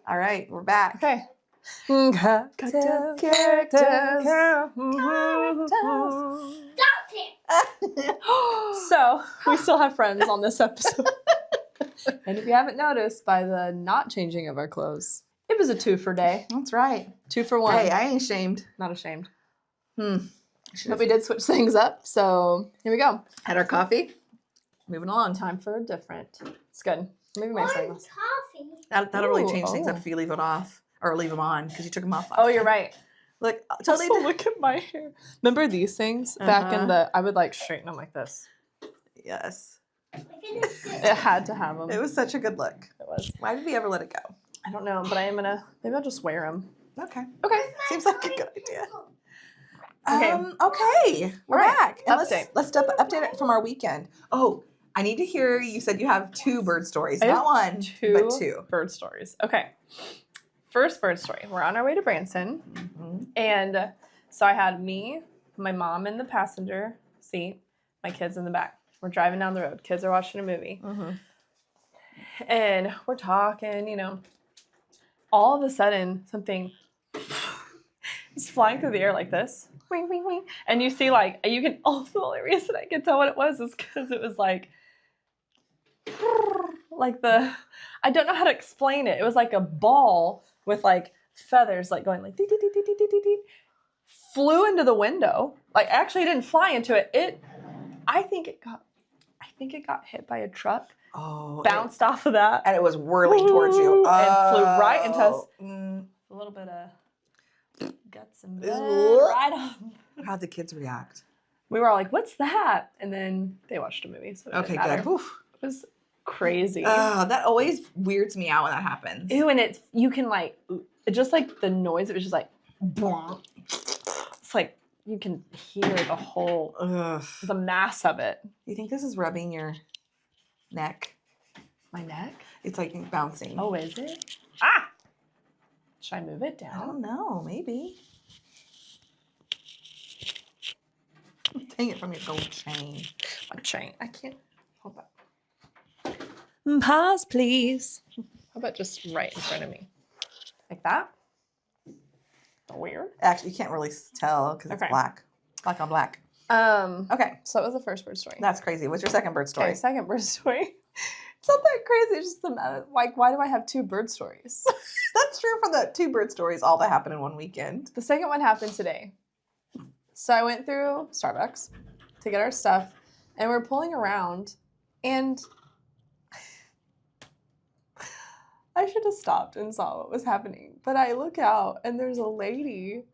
All right, we're back. Okay. Cocktail characters. Stop it. So, we still have friends on this episode. And if you haven't noticed by the not changing of our clothes, it was a 2 for day. That's right. 2 for 1. Hey, I ain't ashamed. Not ashamed. But But we did switch things up, so here we go. had our coffee. Moving along. Time for a different. It's good. Maybe my One sunglasses. coffee. That'll really Ooh, change things up oh. if you leave it off or leave them on because you took them off. Oh, you're right. Look, totally. Also, look at my hair. Remember these things back in the? I would like straighten them like this. Yes. Look at this. It had to have them. It was such a good look. It was. Why did we ever let it go? I don't know, but I am gonna. Maybe I'll just wear them. Okay. Okay. Seems like a good idea. Okay. Okay. We're Right. back. And Update. Let's update it from our weekend. Oh, I need to hear. You said you have 2 bird stories, I have not one, but 2. bird stories. Okay. First bird story. We're on our way to Branson, and so I had me, my mom in the passenger seat, my kids in the back. We're driving down the road. Kids are watching a movie, and we're talking. All of a sudden, something is flying through the air like this. Wing, wing, wing. And you see, like, you can, the only reason I can tell what it was is because it was like I don't know how to explain it. It was like a ball with like feathers, like going like dee, dee, dee, dee, dee, dee, dee, dee. Flew into the window. Like, actually, it didn't fly into it. I think it got hit by a truck. Oh. Bounced off of that. And it was whirling towards you. And flew right into us. Mm. A little bit of guts and Ugh. blood right on. How'd the kids react? We were all like, "What's that?" And then they watched a movie, so it Okay, didn't matter. good. Oof. It was crazy. That always weirds me out when that happens. Ew, and you can like, just like the noise, it was just like, it's like you can hear the mass of it. You think this is rubbing your neck? My neck? It's like bouncing. Oh, is it? Ah! Should I move it I down? don't know. Maybe. Dang it from your gold chain. My chain. I can't. Hold on. Pause, please. How about just right in front of me? Like that? Weird. Actually, you can't really tell because it's Okay. black. Black on black. Okay. So that was the first bird story. That's crazy. What's your second bird story? Okay, second bird story. It's not that crazy. It's just the amount of, like, why do I have 2 bird stories? That's true for the 2 bird stories, all that happened in one weekend. The second one happened today. So I went through Starbucks to get our stuff, and we're pulling around, and I should have stopped and saw what was happening. But I look out, and there's a lady.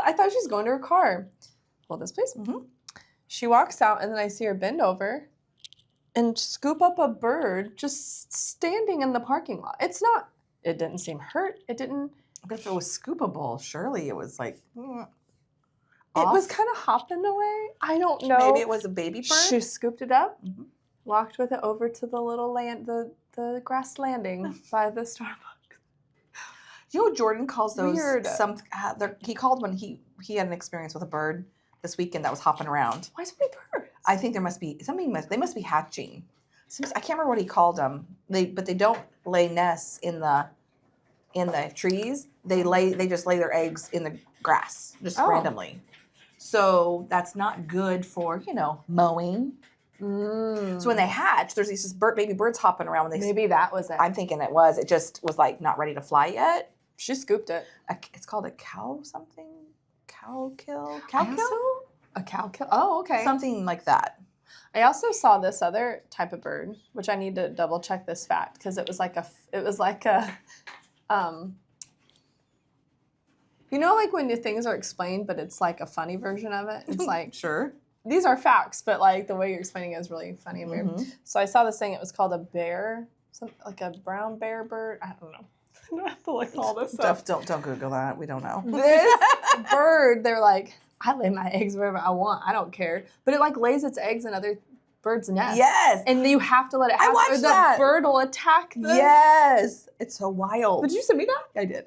I thought she was going to her car. Hold this, please. She walks out, and then I see her bend over and scoop up a bird just standing in the parking lot. It didn't seem hurt. It didn't. But if it was scoopable, surely it was like. It was kind of hopping away. I don't know. Maybe it was a baby bird. She scooped it up, walked with it over to the little the grass landing by the Starbucks. You know, Jordan calls those Weird. he called when he had an experience with a bird this weekend that was hopping around. Why so many birds? I think there must be they must be hatching. I can't remember what he called them. But they don't lay nests in the trees. They just lay their eggs in the grass just randomly. So that's not good for mowing. So when they hatch, there's these baby birds hopping around. When Maybe that was it. I'm thinking it was. It just was like not ready to fly yet. She scooped it. It's called a cow something. Cow kill. A cow kill. Oh, okay. Something like that. I also saw this other type of bird, which I need to double check this fact because it was like a like when things are explained, but it's like a funny version of it. It's like Sure. these are facts, but like the way you're explaining it is really funny and weird. So I saw this thing. It was called a bear, like a brown bear bird. I don't know. I don't have to look all this up. Don't Google that. We don't know. This bird, they're like, I lay my eggs wherever I want. I don't care. But it like lays its eggs in other birds' nests. Yes. And you have to let it I hatch, watched or the that. bird will attack them. Yes. It's so wild. Did you send me that? I did.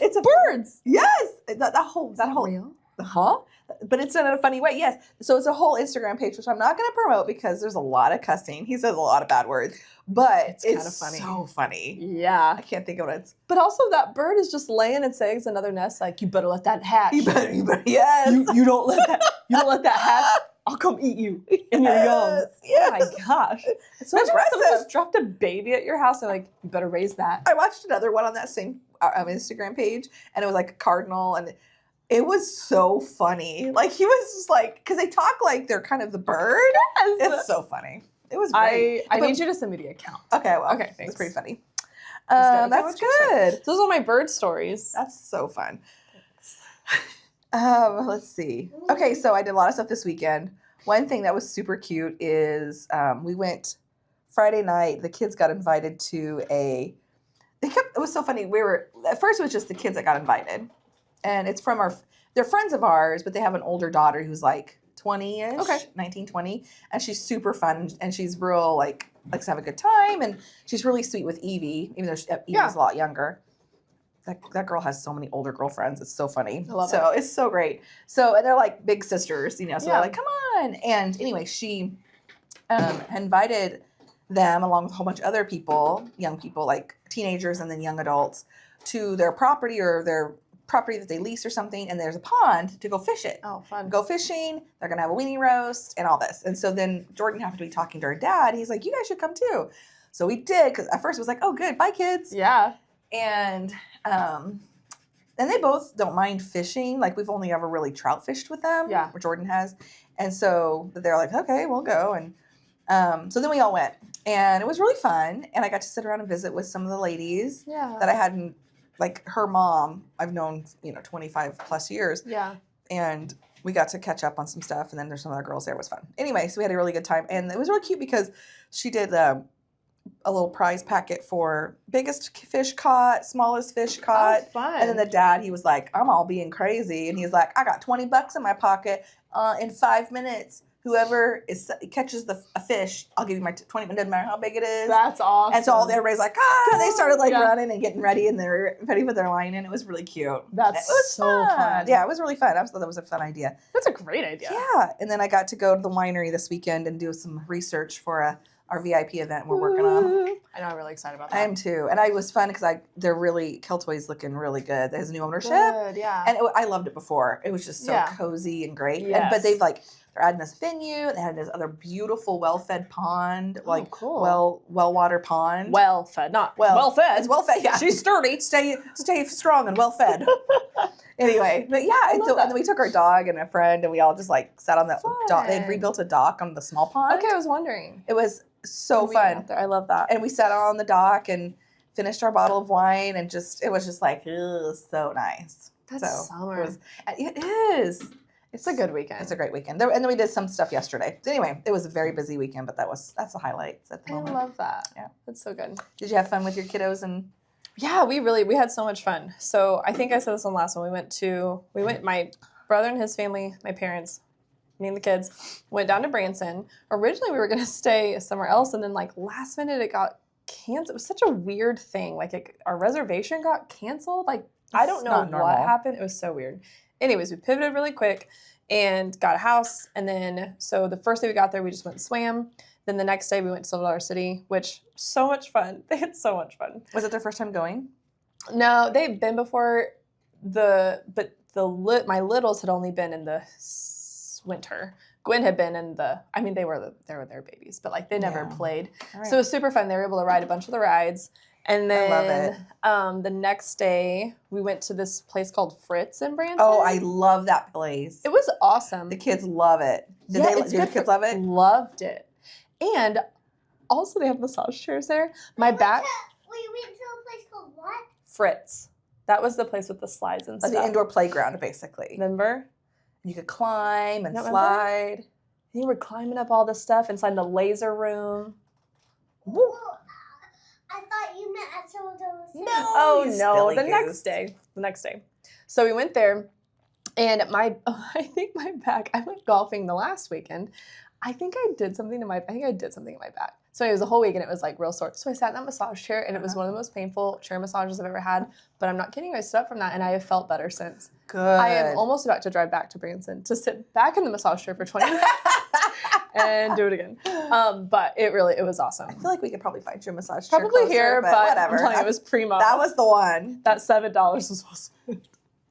It's a Birds. Yes. That whole Real? huh? But it's in a funny way, yes. So it's a whole Instagram page, which I'm not going to promote because there's a lot of cussing. He says a lot of bad words, but It's it's kinda funny. so funny. Yeah. I can't think of what it's. But also that bird is just laying its eggs in another nest. Like, you better let that hatch. You better, yes. You don't let that hatch. I'll come eat you in your young. Yes. Oh my gosh. It's so Imagine if someone aggressive. just dropped a baby at your house and like, you better raise that. I watched another one on that same Instagram page, and it was like a cardinal, and it was so funny. Like he was just like, because they talk like they're kind of the bird. Yes. It's so funny. It was great. I But- need you to send me the account. Okay, well, Okay, It's thanks. pretty funny. That's good. That's What'd you say? good. So those are my bird stories. That's so fun. Let's see. Okay, so I did a lot of stuff this weekend. One thing that was super cute is we went Friday night. The kids got invited to it was so funny. At first it was just the kids that got invited. And it's from they're friends of ours, but they have an older daughter who's like 20-ish, Okay. 19, 20. And she's super fun and she's real likes to have a good time. And she's really sweet with Evie, even though Evie's a lot younger. That girl has so many older girlfriends. It's so funny. I love so it's so great. So, and they're like big sisters, so Yeah. they're like, come on. And anyway, she invited them along with a whole bunch of other people, young people, like teenagers and then young adults, to their property or their property that they lease or something. And there's a pond to go fish it. Oh, fun. Go fishing. They're going to have a weenie roast and all this. And so then Jordan happened to be talking to her dad. He's like, you guys should come too. So we did, because at first it was like, oh, good. Bye, kids. Yeah. And they both don't mind fishing. Like we've only ever really trout fished with them. Yeah. Or Jordan has. And so they're like, okay, we'll go. And so then we all went. And it was really fun. And I got to sit around and visit with some of the ladies Yeah. that I hadn't, like her mom, I've known, 25 plus years. Yeah. And we got to catch up on some stuff. And then there's some other girls there. It was fun. Anyway, so we had a really good time. And it was really cute because she did a little prize packet for biggest fish caught, smallest fish caught. Oh, fun. And then the dad, he was like, I'm all being crazy. And he's like, I got $20 in my pocket. In 5 minutes, whoever catches a fish, I'll give you my 20 minutes, doesn't matter how big it is. That's awesome. And so everybody's like, and they started like Yeah. running and getting ready and they're ready for their line. And it was really cute. That's it was so fun. Yeah, it was really fun. I thought that was a fun idea. That's a great idea. Yeah. And then I got to go to the winery this weekend and do some research for our VIP event we're working on. I know, I'm really excited about that. I am too. And it was fun because Keltoy's looking really good. It has new ownership. Good, yeah. And I loved it before. It was just so Yeah. cozy and great. Yes. But they're adding this venue. They had this other beautiful, well-fed pond, cool. well-water pond. Well fed, not well fed. It's well-fed. Yeah, She's sturdy. stay strong and well-fed. Anyway, but yeah, and love that. then we took our dog and a friend, and we all just sat on that dock. They had Fun. rebuilt a dock on the small pond. Okay, I was wondering. It was so We went fun. out there. I love that. And we sat on the dock and finished our bottle of wine, and it was just like, ugh, so nice. That's So summer. It is. It's a good weekend. It's a great weekend. And then we did some stuff yesterday. Anyway, it was a very busy weekend, but that's the highlights at the I moment. love that. Yeah. That's so good. Did you have fun with your kiddos? And Yeah, we had so much fun. So I think I said this on the last one. My brother and his family, my parents, me and the kids, went down to Branson. Originally we were gonna stay somewhere else, and then last minute it got canceled. It was such a weird thing. Our reservation got canceled. I don't It's know not what normal. happened. It was so weird. Anyways, we pivoted really quick and got a house. And then so the first day we got there, we just went and swam. Then the next day we went to Silver Dollar City, which so much fun. They had so much fun. was it their first time going? No, they've been before. My littles had only been in the winter. Gwen had been in they were their babies, but they never Yeah. played. All right. So it was super fun. They were able to ride a bunch of the rides. And I then the next day we went to this place called Fritz in Branson. Oh, I love that place. It was awesome. The kids love it. Did it's your good kids for- love it? Loved it. And also they have massage chairs there. My back We went to a place called what? Fritz. That was the place with the slides and Like stuff. the indoor playground, basically. Remember? You could climb and No, remember? slide. You were climbing up all the stuff inside the laser room. Well, I thought you meant at Silver Dollar City. No. Oh you no, silly the goose. next day. So we went there and I think my back, I went golfing the last weekend. I think I did something to my back. So it was a whole week and it was like real sore. So I sat in that massage chair and it was one of the most painful chair massages I've ever had. But I'm not kidding. I stood up from that and I have felt better since. Good. I am almost about to drive back to Branson to sit back in the massage chair for 20 minutes and do it again. But it was awesome. I feel like we could probably find you a massage chair Probably closer, here, but whatever. I'm telling you, it was primo. That was the one. That $7 was supposed to be.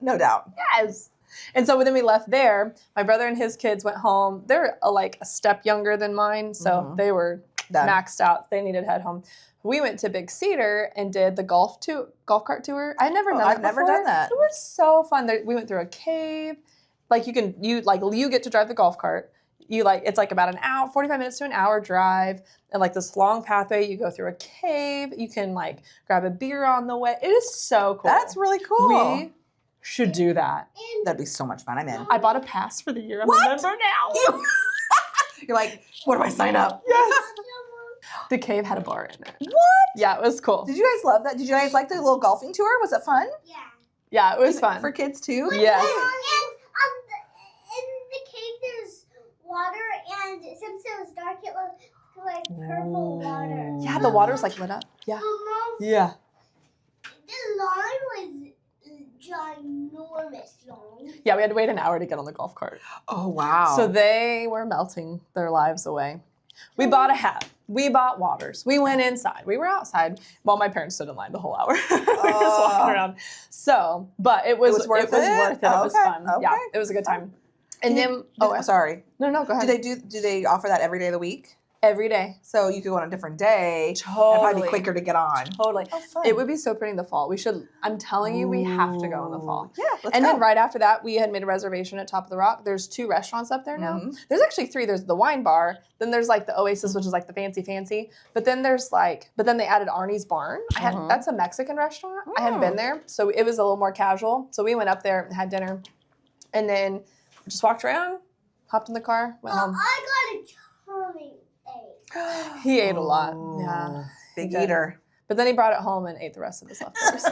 No doubt. Yes. And so then we left there. My brother and his kids went home. They're like a step younger than mine, so they were Done. maxed out. They needed to head home. We went to Big Cedar and did the golf cart tour. I've never done that. It was so fun. We went through a cave. Like you get to drive the golf cart. It's like about an hour, 45 minutes to an hour drive, and like this long pathway. You go through a cave. You can like grab a beer on the way. It is so cool. That's really cool. We should do that. That'd be so much fun. I'm in. I bought a pass for the year. I'm What? a member now. You're like, where do I sign up? Yes. The cave had a bar in it. What? Yeah, it was cool. Did you guys love that? Did you guys like the little golfing tour? Was it fun? Yeah. Yeah, it was fun. For kids too? Yes. And in the cave there's water, and since it was dark, it looked like purple water. Yeah, the water's like lit up. Yeah. Mom, Yeah. the line was ginormous long. Yeah, we had to wait an hour to get on the golf cart. Oh, wow. So they were melting their lives away. We bought a hat. We bought waters. We went inside. We were outside while my parents stood in line the whole hour. We were just walking around. So, but it was worth it. It was fun. Okay. Yeah, it was a good time. And then, sorry. No, go ahead. Do they offer that every day of the week? Every day. So you could go on a different day. Totally. And probably be quicker to get on. Totally. Oh, fun. It would be so pretty in the fall. I'm telling you, we have to go in the fall. Yeah, let's And go. then right after that, we had made a reservation at Top of the Rock. There's 2 restaurants up there now. Mhm. There's actually 3. There's the wine bar. Then there's like the Oasis, which is like the fancy. But then they added Arnie's Barn. That's a Mexican restaurant. I hadn't been there. So it was a little more casual. So we went up there and had dinner. And then just walked around, hopped in the car, went home. I got a tummy ache. He ate a lot. Yeah. Big He did. eater. But then he brought it home and ate the rest of his leftovers.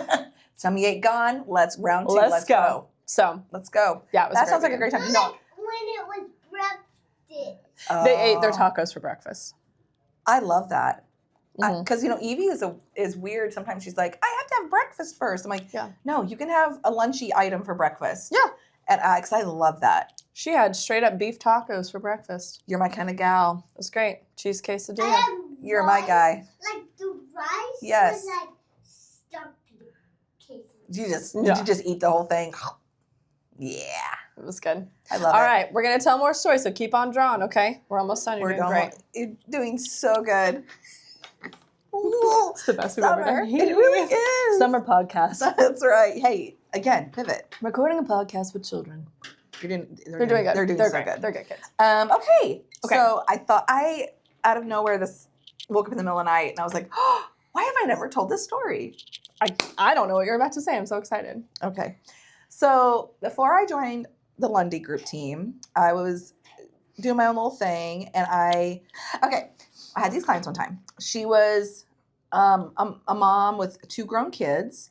Tummy ache gone. Round 2. Let's go. So, Let's go. yeah, it was That sounds like a weekend. great time. Like when it was breakfast. They ate their tacos for breakfast. I love that. Mhm. Because Evie is weird. Sometimes she's like, I have to have breakfast first. I'm like, Yeah. no, you can have a lunchy item for breakfast. Yeah. And because I love that. She had straight up beef tacos for breakfast. You're my kind of gal. It was great. Cheese I quesadilla. had You're my rice, guy. Like the rice Yes. was like stuck to the quesadilla. Did you just eat the whole thing? Yeah. It was good. I love All it. right, we're going to tell more stories, so keep on drawing, okay? We're almost done. You're We're doing great. You're doing so good. It's the best we've ever Summer. done. It really is. Summer podcast. That's right. Hey, again, pivot. Recording a podcast with children. They're doing good. They're doing so great. good. They're good kids. Okay. Okay. So I thought out of nowhere, woke up in the middle of the night and I was like, oh, why have I never told this story? I don't know what you're about to say. I'm so excited. Okay. So before I joined the Lundy group team, I was doing my own little thing and I had these clients one time. She was a mom with 2 grown kids.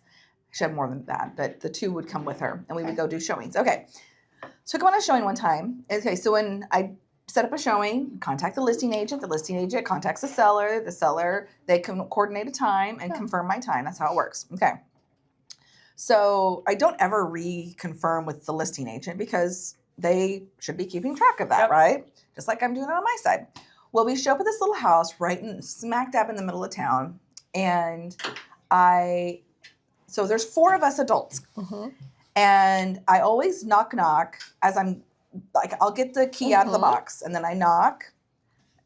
She had more than that, but the 2 would come with her and we would go do showings. Okay. Took them on a showing one time. Okay, so when I set up a showing, contact the listing agent contacts the seller, they can coordinate a time and confirm my time. That's how it works. Okay. So I don't ever reconfirm with the listing agent because they should be keeping track of that, Yep. right? Just like I'm doing it on my side. Well, we show up at this little house right in smack dab in the middle of town. And so there's 4 of us adults. Mm-hmm. And I always knock as I'm like, I'll get the key out of the box and then I knock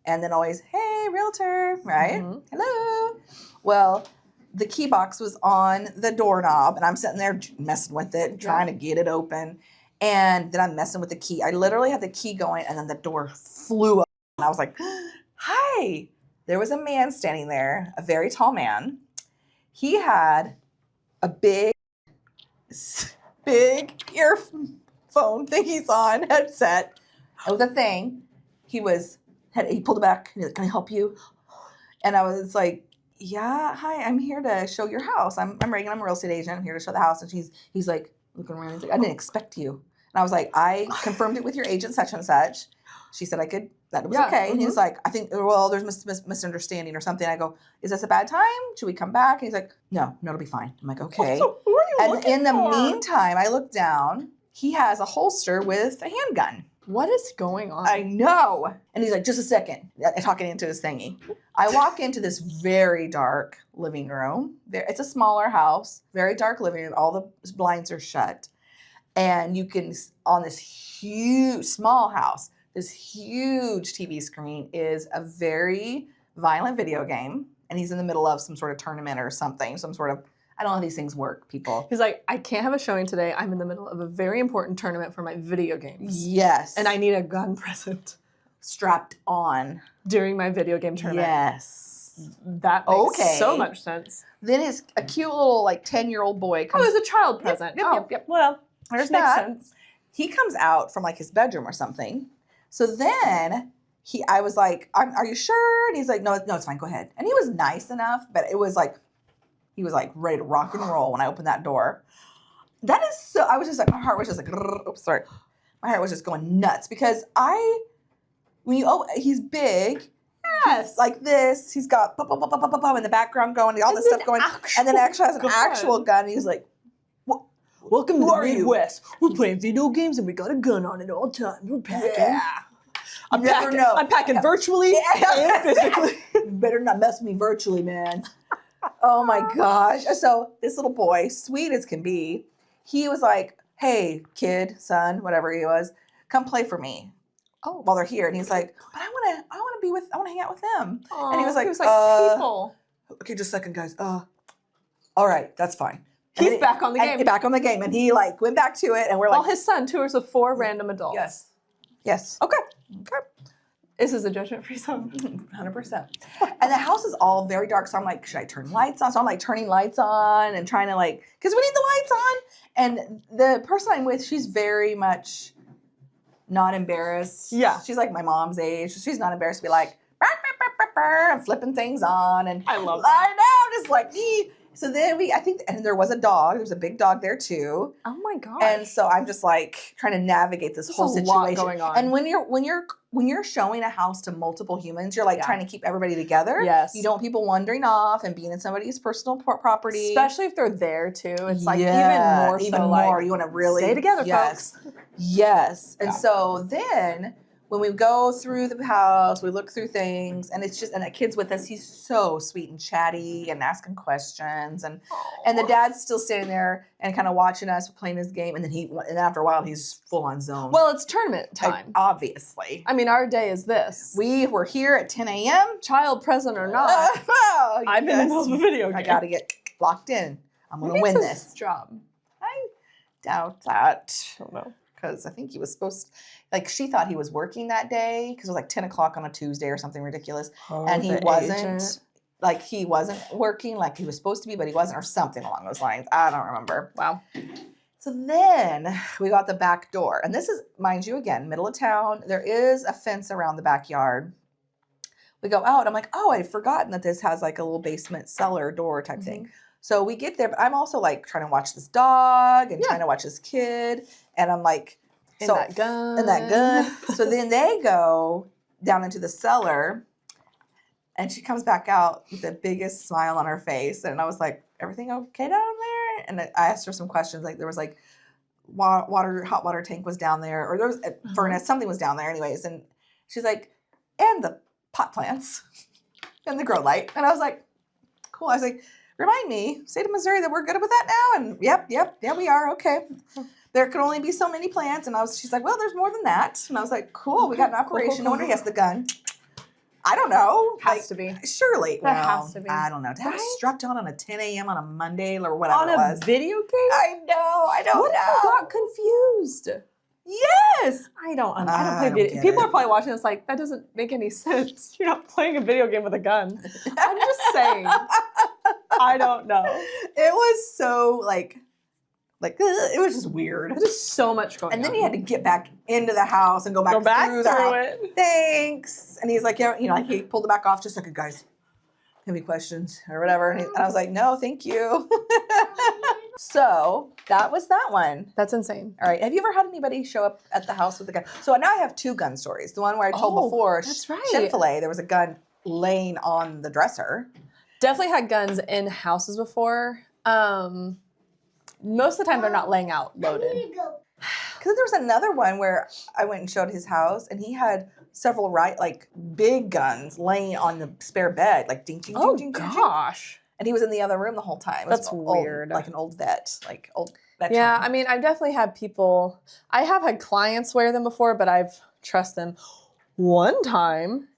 and then always, hey, realtor, right? Mhm. Hello. Well, the key box was on the doorknob and I'm sitting there messing with it, trying to get it open. And then I'm messing with the key. I literally had the key going and then the door flew up and I was like, hi. There was a man standing there, a very tall man. He had a big earphone thingies on, headset. It was a thing. He pulled it back. He's like, can I help you? And I was like, yeah, hi, I'm here to show your house. I'm Ragan, I'm a real estate agent. I'm here to show the house. And he's like looking around. He's like, I didn't expect you. And I was like, I confirmed it with your agent such and such. She said that it was Yeah, okay. And he was like, I think, well, there's misunderstanding or something. I go, is this a bad time? Should we come back? And he's like, no, it'll be fine. I'm like, okay. So who are you And looking in the for? meantime, I look down. He has a holster with a handgun. What is going on? I know. And he's like, just a second. Talking into his thingy. I walk into this very dark living room. It's a smaller house, very dark living room. All the blinds are shut. And you can, on this huge, small house, this huge TV screen is a very violent video game. And he's in the middle of some sort of tournament or something, some sort of, I don't know how these things work, people. He's like, I can't have a showing today. I'm in the middle of a very important tournament for my video games. Yes. And I need a gun present strapped on. during my video game tournament. Yes. That makes Okay. so much sense. Then a cute little 10-year-old boy Oh, comes. it's a child present. yep. Well, There's makes that. sense. He comes out from his bedroom or something. So then I was like, are you sure? And he's like, no, it's fine. Go ahead. And he was nice enough, but it was like, he was like ready to rock and roll when I opened that door. That is so, I was just like, my heart was just like, oops, sorry. My heart was just going nuts because he's big. Yes. He's like this. He's got in the background going, all this stuff going. And then actually has an actual gun. And he's like, welcome Who to the are you? Midwest. We're playing video games and we got a gun on at all times. We're packing. yeah. I'm Never packing. know. I'm packing virtually and physically. You better not mess with me virtually, man. Oh my gosh. So this little boy, sweet as can be, he was like, hey, kid, son, whatever he was, come play for me. Oh. While they're here. And he's like, but I want to hang out with them. Aw, And he was like, people. Okay, just a second, guys. All right, that's fine. And He's then back on the game. Back on the game. And he went back to it and we're Well, like, his son tours with 4 random adults. yes. Okay. This is a judgment-free zone. 100%. And the house is all very dark. So I'm like, should I turn lights on? So I'm like turning lights on and trying to because we need the lights on. And the person I'm with, she's very much not embarrassed. Yeah. She's like my mom's age. She's not embarrassed to be like, "Burr, burr, burr, burr, burr," and flipping things on. And I love that. I know, just like me. So then and there was a dog. There was a big dog there too. Oh my gosh. And so I'm just like trying to navigate this whole There's a lot situation. going on. And when you're showing a house to multiple humans, you're like Yeah. trying to keep everybody together. Yes. You don't want people wandering off and being in somebody's personal property. Especially if they're there too. It's like Yeah, even more so. even like, more. You want to really stay together, yes. folks. Yes. And Yeah. so then when we go through the house, we look through things, and it's just, and that kid's with us. He's so sweet and chatty and asking questions, and the dad's still standing there and kind of watching us playing his game, and then after a while he's full on zone. Well, it's tournament time. Obviously, I mean, our day is this. we were here at 10 a.m. Child present or not, I'm in the middle of a video game. I got to get locked in. I'm gonna Who win makes this. job. I doubt that. I don't know. Because I think he was supposed, she thought he was working that day because it was like 10 o'clock on a Tuesday or something ridiculous. And he the wasn't, agent. he wasn't working like he was supposed to be, but he wasn't, or something along those lines. I don't remember. Wow. So then we got the back door. And this is, mind you, again, middle of town. There is a fence around the backyard. We go out. I'm like, oh, I'd forgotten that this has like a little basement cellar door type thing. So we get there, but I'm also trying to watch this dog and trying to watch this kid. And I'm like, And that gun. And that gun. So then they go down into the cellar and she comes back out with the biggest smile on her face. And I was like, everything okay down there? And I asked her some questions. There was hot water tank was down there, or there was a furnace, something was down there anyways. And she's like, and the pot plants and the grow light. And I was like, cool. I was like, remind me, state of Missouri, that we're good with that now? And yep, yeah, we are. Okay. There could only be so many plants. And she's like, well, there's more than that. And I was like, cool, we got an operation. No wonder he has the gun. I don't know. Has to be. Surely. That has to be. I don't know. To have Right? strapped on a 10 a.m. on a Monday or whatever On it was. a video game? I know. I don't What if I know. got confused? Yes. I don't I play don't video. get People it. are probably watching this like, that doesn't make any sense. You're not playing a video game with a gun. I'm just saying. I don't know. It was so it was just weird. There's so much going on. And then he had to get back into the house and go back through the house. it. Thanks. And he's like, he pulled it back off just like, guys, have any questions or whatever? And I was like, no, thank you. So that was that one. That's insane. All right. Have you ever had anybody show up at the house with a gun? So now I have 2 gun stories. The one where I told before, that's right. Chick-fil-A, there was a gun laying on the dresser. Definitely had guns in houses before. Most of the time, they're not laying out I loaded. need to go. Because there was another one where I went and showed his house, and he had several big guns laying on the spare bed, like ding, ding, Oh, ding, ding, ding, ding. gosh. And he was in the other room the whole time. It was That's old, weird. like an old vet, old veteran. Yeah, I mean, I've definitely had people, I have had clients wear them before, but I've trust them. One time,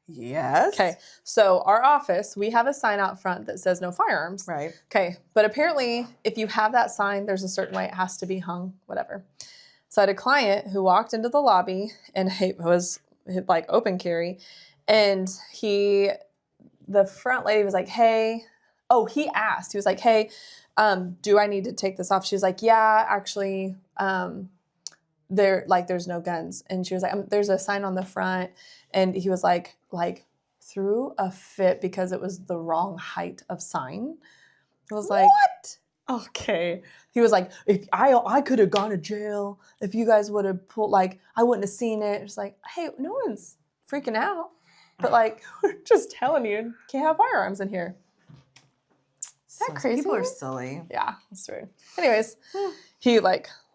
Yes. okay, so our office, we have a sign out front that says no firearms. Right. Okay, but apparently if you have that sign, there's a certain way it has to be hung, whatever. So I had a client who walked into the lobby and it was like open carry, and the front lady was like, hey, he asked, he was like, hey, do I need to take this off? She was like, yeah, actually, there's no guns. And she was like, there's a sign on the front. And he was like threw a fit because it was the wrong height of sign. It was like, what? Okay. He was like, if I could have gone to jail if you guys would have pulled, I wouldn't have seen it. It's like, hey, no one's freaking out. But we're just telling you can't have firearms in here. Is that crazy? People are silly. Yeah, that's weird. Anyways, he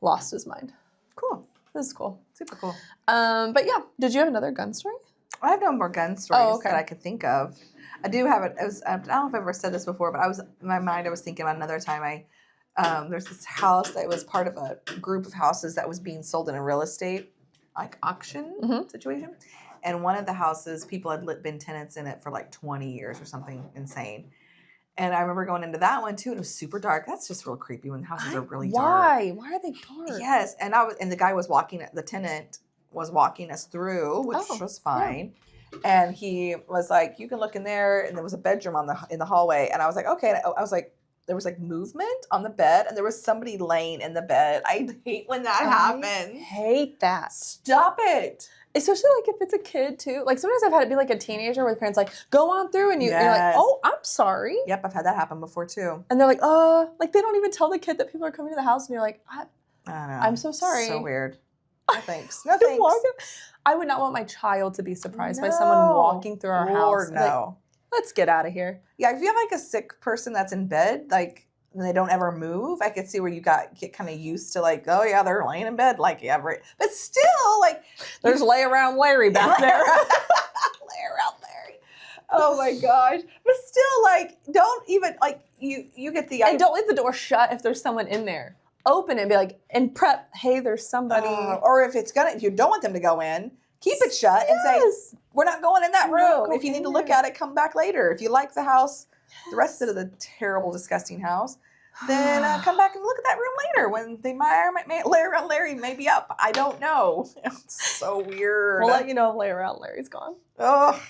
lost his mind. Cool. This is cool. Super cool. But yeah, did you have another gun story? I have no more gun stories okay. that I could think of. I do have it. I don't know if I've ever said this before, but in my mind, I was thinking about another time. There's this house that was part of a group of houses that was being sold in a real estate auction situation. And one of the houses, people had been tenants in it for 20 years or something insane. And I remember going into that one too, and it was super dark. That's just real creepy when houses are really dark. Why? Why are they dark? Yes, and the guy was the tenant was walking us through, which was fine. Yeah. And he was like, "You can look in there," and there was a bedroom in the hallway. And I was like, "Okay." And I was like, there was movement on the bed, and there was somebody laying in the bed. I hate when that happens. Hate that. Stop it. Especially if it's a kid too. Sometimes I've had it be a teenager where the parents go on through and you're like, oh, I'm sorry. Yep, I've had that happen before too. And they're like, they don't even tell the kid that people are coming to the house, and you're like, I don't know. I'm so sorry. So weird. No thanks. No thanks. I would not want my child to be surprised by someone walking through our house. No. Let's get out of here. Yeah, if you have a sick person that's in bed, and they don't ever move, I could see where you get kind of used to oh yeah, they're laying in bed right. But still there's lay around Larry back there. Lay around Larry. Oh my gosh. But still don't even you get the and don't leave the door shut if there's someone in there. Open it and be and prep, hey, there's somebody. Or if you don't want them to go in, keep it shut and say, we're not going in that room. If you need to look at it, come back later. If you like the house, the rest of the terrible, disgusting house, then come back and look at that room later when they Larry may be up. I don't know. It's so weird. We'll let you know if Lay Around Larry's gone. Oh.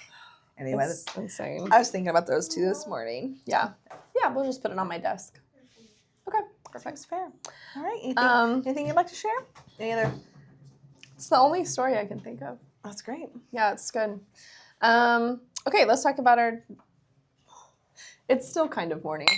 Anyway, that's insane. I was thinking about those two this morning. Yeah. Yeah, we'll just put it on my desk. Okay. Perfect. That's fair. All right. Anything you'd like to share? Any other? It's the only story I can think of. That's great. Yeah, it's good. Okay, let's talk about it's still kind of morning.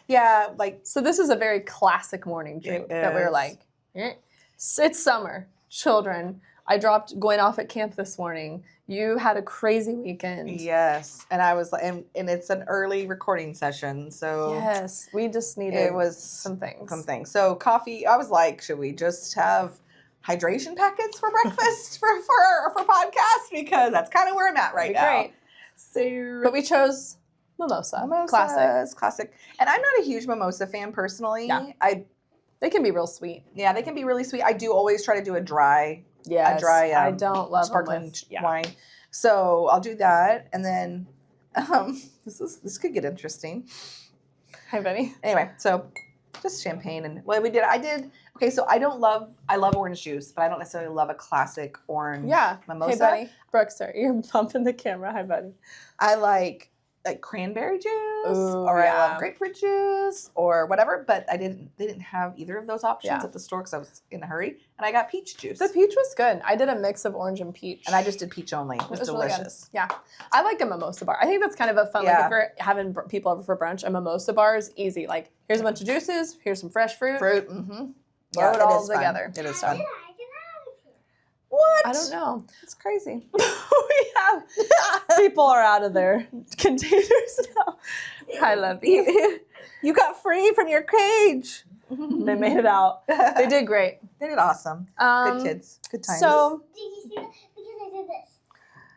Yeah, so this is a very classic morning drink that we were it's summer. Children, I dropped going off at camp this morning. You had a crazy weekend. Yes, and I was and it's an early recording session, so yes, we just needed some things. So coffee. I was like, should we just have hydration packets for breakfast for podcast, because that's kind of where I'm at right now. Great. So, but we chose mimosa. Classic. And I'm not a huge mimosa fan personally. Yeah. They can be real sweet. Yeah, they can be really sweet. I do always try to do a dry. Yes, I don't love sparkling wine. So I'll do that, and then this could get interesting. Hi, Benny. Anyway, so just champagne and I did. Okay, so I love orange juice, but I don't necessarily love a classic orange mimosa. Hey, buddy. Brooke, sorry, you're bumping the camera. Hi, buddy. I like like cranberry juice, Ooh, or I yeah. love grapefruit juice, or whatever. But they didn't have either of those options Yeah. at the store because I was in a hurry, and I got peach juice. The peach was good. I did a mix of orange and peach. And I just did peach only. It was really good. delicious. Yeah. I like a mimosa bar. I think that's kind of a fun, like Yeah. if you're having people over for brunch, a mimosa bar is easy. Like, here's a bunch of juices, here's some fresh fruit. Fruit. Mm-hmm. Throw it all is fun. together. It is How fun. did I get out of here? What? I don't know. It's crazy. We have people are out of their containers now. I love you. You got free from your cage. They made it out. They did great. They did awesome. Good kids. Good times. So, Did you see that? Because I did this.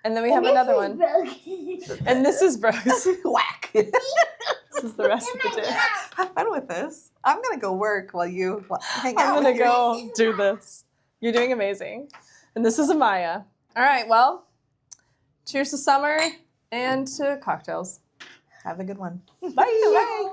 and then we have another one. Broken. And this is Brooks. Whack. This is the rest of the day. Have fun with this. I'm gonna go work while you hang out. I'm gonna with your- go do this. You're doing amazing. And this is Amaya. All right, well, cheers to summer and to cocktails. Have a good one. Bye. Bye.